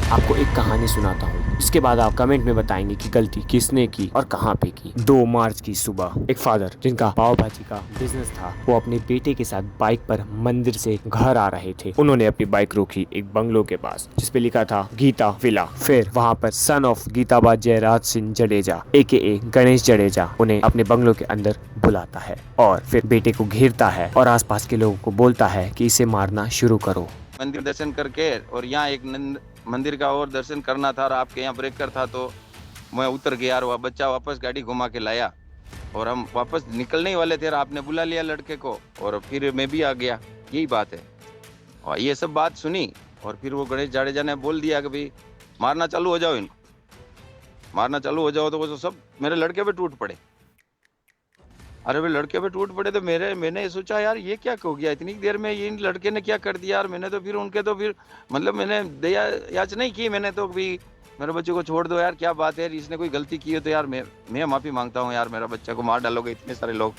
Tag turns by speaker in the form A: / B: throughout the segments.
A: आपको एक कहानी सुनाता हूँ। इसके बाद आप कमेंट में बताएंगे कि गलती किसने की और कहाँ पे की। 2 मार्च की सुबह एक फादर जिनका पाव भाजी का बिजनेस था, वो अपने बेटे के साथ बाइक पर मंदिर से घर आ रहे थे। उन्होंने अपनी बाइक रोकी एक बंगलो के पास जिसपे लिखा था गीता विला। फिर वहाँ पर son of Geetaba Jayraj Singh Jadeja AKA Ganesh Jadeja उन्हें अपने बंगलो के अंदर बुलाता है और फिर बेटे को घेरता है और आसपास के लोगों को बोलता है कि इसे मारना शुरू करो।
B: मंदिर दर्शन करके और यहाँ एक मंदिर का और दर्शन करना था और आपके यहाँ ब्रेकर था तो मैं उतर गया और वह बच्चा वापस गाड़ी घुमा के लाया और हम वापस निकलने ही वाले थे और आपने बुला लिया लड़के को और फिर मैं भी आ गया। यही बात है। और ये सब बात सुनी और फिर वो गणेश जाडेजा ने बोल दिया कि भाई मारना चालू हो जाओ, इनको मारना चालू हो जाओ। तो वो सब मेरे लड़के पे टूट पड़े। अरे वे लड़के पे टूट पड़े तो मैंने सोचा यार ये क्या हो गया, इतनी देर में ये इन लड़के ने क्या कर दिया यार। मैंने तो फिर उनके तो फिर मतलब मैंने दया याच नहीं की, मैंने तो भी मेरे बच्चे को छोड़ दो यार, क्या बात है, इसने कोई गलती की है तो यार मैं माफी मांगता हूँ यार, मेरा बच्चा को मार डालोगे इतने सारे लोग।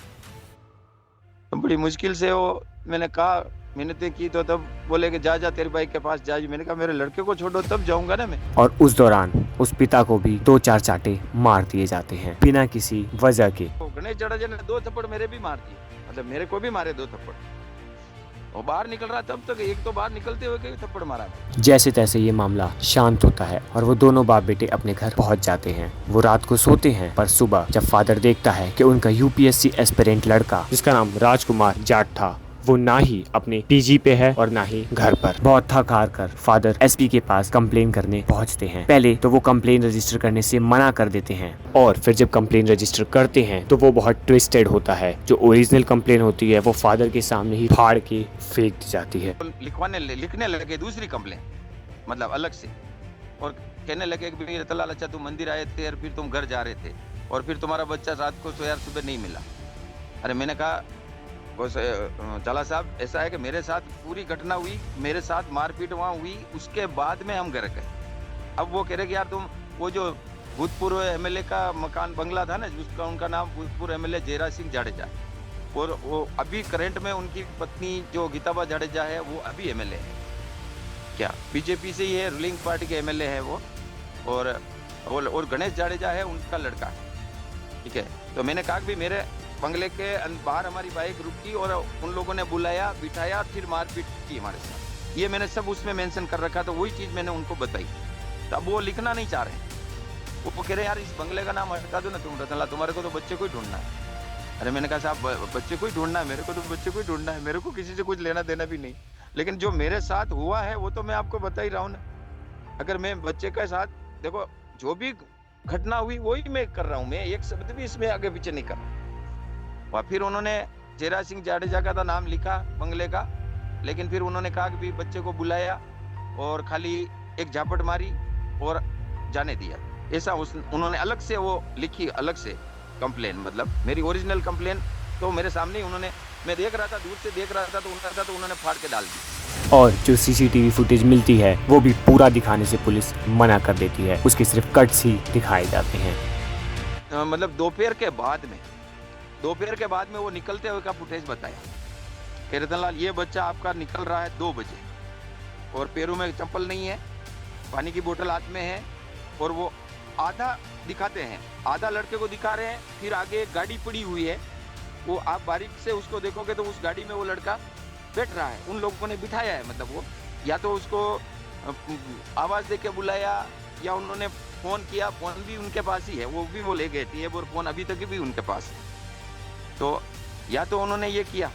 B: तो बड़ी मुश्किल से वो मैंने कहा, मिन्नतें की तो तब बोले कि जा तेरी बाइक के पास जा। मैंने कहा मेरे लड़के को छोड़ो तब जाऊंगा ना मैं।
A: और उस दौरान उस पिता को भी 2-4 चाटे मार दिए जाते हैं बिना किसी वजह के।
B: तो गणेश जडेजा ने 2 थप्पड़ मेरे भी मार दिए, मतलब मेरे को भी मारे 2 थप्पड़। वो बाहर निकल रहा तब तक एक तो बाहर निकलते हुए कई थप्पड़ मारा।
A: जैसे तैसे ये मामला शांत होता है और वो दोनों बाप बेटे अपने घर पहुंच जाते हैं। वो रात को सोते हैं पर सुबह जब फादर देखता है कि उनका UPSC एस्पिरेंट लड़का जिसका नाम राजकुमार जाट था वो ना ही अपने PG पे है और ना ही घर पर। बहुत थक हार कर फादर SP के पास कंप्लेन करने पहुंचते हैं। पहले तो वो कंप्लेन रजिस्टर करने से मना कर देते हैं और फिर जब कंप्लेन रजिस्टर करते हैं तो वो बहुत ट्विस्टेड होता है। जो ओरिजिनल कंप्लेन होती है वो फादर के सामने ही फाड़ के फेंक दी जाती है।
B: लिखने लगे दूसरी कंप्लेन, मतलब अलग से, और कहने लगे कि रतनलाल अच्छा तुम मंदिर आए थे और फिर तुम घर जा रहे थे और फिर तुम्हारा बच्चा रात को सोया सुबह नहीं मिला। अरे मैंने कहा चाला साहब ऐसा है कि मेरे साथ पूरी घटना हुई, मेरे साथ मारपीट वहाँ हुई, उसके बाद में हम घर गए। अब वो कह रहे कि यार तुम वो जो भूतपूर्व MLA का मकान बंगला था ना, जिसका उनका नाम भूतपूर्व MLA जयराज सिंह जाडेजा, और वो अभी करंट में उनकी पत्नी जो गीताबा जाडेजा है वो अभी MLA है क्या, BJP से ही है, रूलिंग पार्टी के MLA है वो, और गणेश जाडेजा है उनका लड़का, ठीक है। तो मैंने कहा कि मेरे बंगले के बाहर हमारी बाइक रुकी और उन लोगों ने बुलाया, बिठाया, फिर मारपीट की हमारे साथ। ये मैंने सब उसमें मेंशन कर रखा, तो वही चीज़ मैंने उनको बताई। तो अब वो लिखना नहीं चाह रहे। वो कह रहे यार इस बंगले का नाम हटा दो ना तुम रतनलाल, तुम्हारे को तो बच्चे को ही ढूंढना है। अरे मैंने कहा साहब बच्चे को ही ढूंढना है, मेरे को तो बच्चे को ही ढूंढना है, मेरे को किसी से कुछ लेना देना भी नहीं। लेकिन जो मेरे साथ हुआ है वो तो मैं आपको बता ही रहा हूँ ना। अगर मैं बच्चे के साथ देखो जो भी घटना हुई वही मैं कर रहा हूँ, मैं एक शब्द भी इसमें आगे पीछे नहीं कर रहा। और फिर उन्होंने जयराज सिंह जाडेजा का नाम लिखा बंगले का, लेकिन फिर उन्होंने कहा कि बच्चे को बुलाया और खाली एक झापट मारी और जाने दिया। ऐसा उन्होंने अलग से वो लिखी, अलग से कंप्लेन, मतलब मेरी ओरिजिनल कंप्लेन तो मेरे सामने ही उन्होंने, मैं देख रहा था, दूर से देख रहा था तो उन्होंने फाड़ के डाल दी।
A: और जो CCTV फुटेज मिलती है वो भी पूरा दिखाने से पुलिस मना कर देती है, उसके सिर्फ कट्स ही दिखाए जाते हैं।
B: मतलब दोपहर के बाद में वो निकलते हुए का फुटेज बताया कि रतनलाल ये बच्चा आपका निकल रहा है 2 बजे और पैरों में चप्पल नहीं है, पानी की बोतल हाथ में है, और वो आधा दिखाते हैं, आधा लड़के को दिखा रहे हैं, फिर आगे एक गाड़ी पड़ी हुई है, वो आप बारीक से उसको देखोगे तो उस गाड़ी में वो लड़का बैठ रहा है, उन लोगों ने बिठाया है। मतलब वो या तो उसको आवाज़ दे के बुलाया या उन्होंने फ़ोन किया, फ़ोन भी उनके पास ही है, वो भी वो ले गए थे, और फ़ोन अभी तक भी उनके पास है। तो या तो उन्होंने ये किया।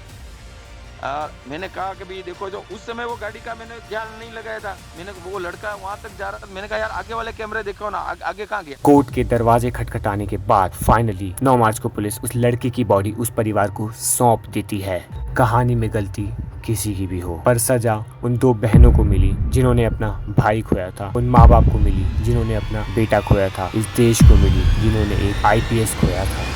B: मैंने कहा कि भाई देखो जो उस समय वो गाड़ी का मैंने ध्यान नहीं लगाया था, मैंने वो लड़का वहां तक जा रहा था, मैंने कहा यार आगे वाले कैमरे देखो ना, आगे कहाँ गया।
A: कोर्ट के दरवाजे खटखटाने के बाद फाइनली 9 मार्च को पुलिस उस लड़के की बॉडी उस परिवार को सौंप देती है। कहानी में गलती किसी की भी हो, पर सजा उन 2 बहनों को मिली जिन्होंने अपना भाई खोया था, उन माँ बाप को मिली जिन्होंने अपना बेटा खोया था, इस देश को मिली जिन्होंने एक IPS खोया था।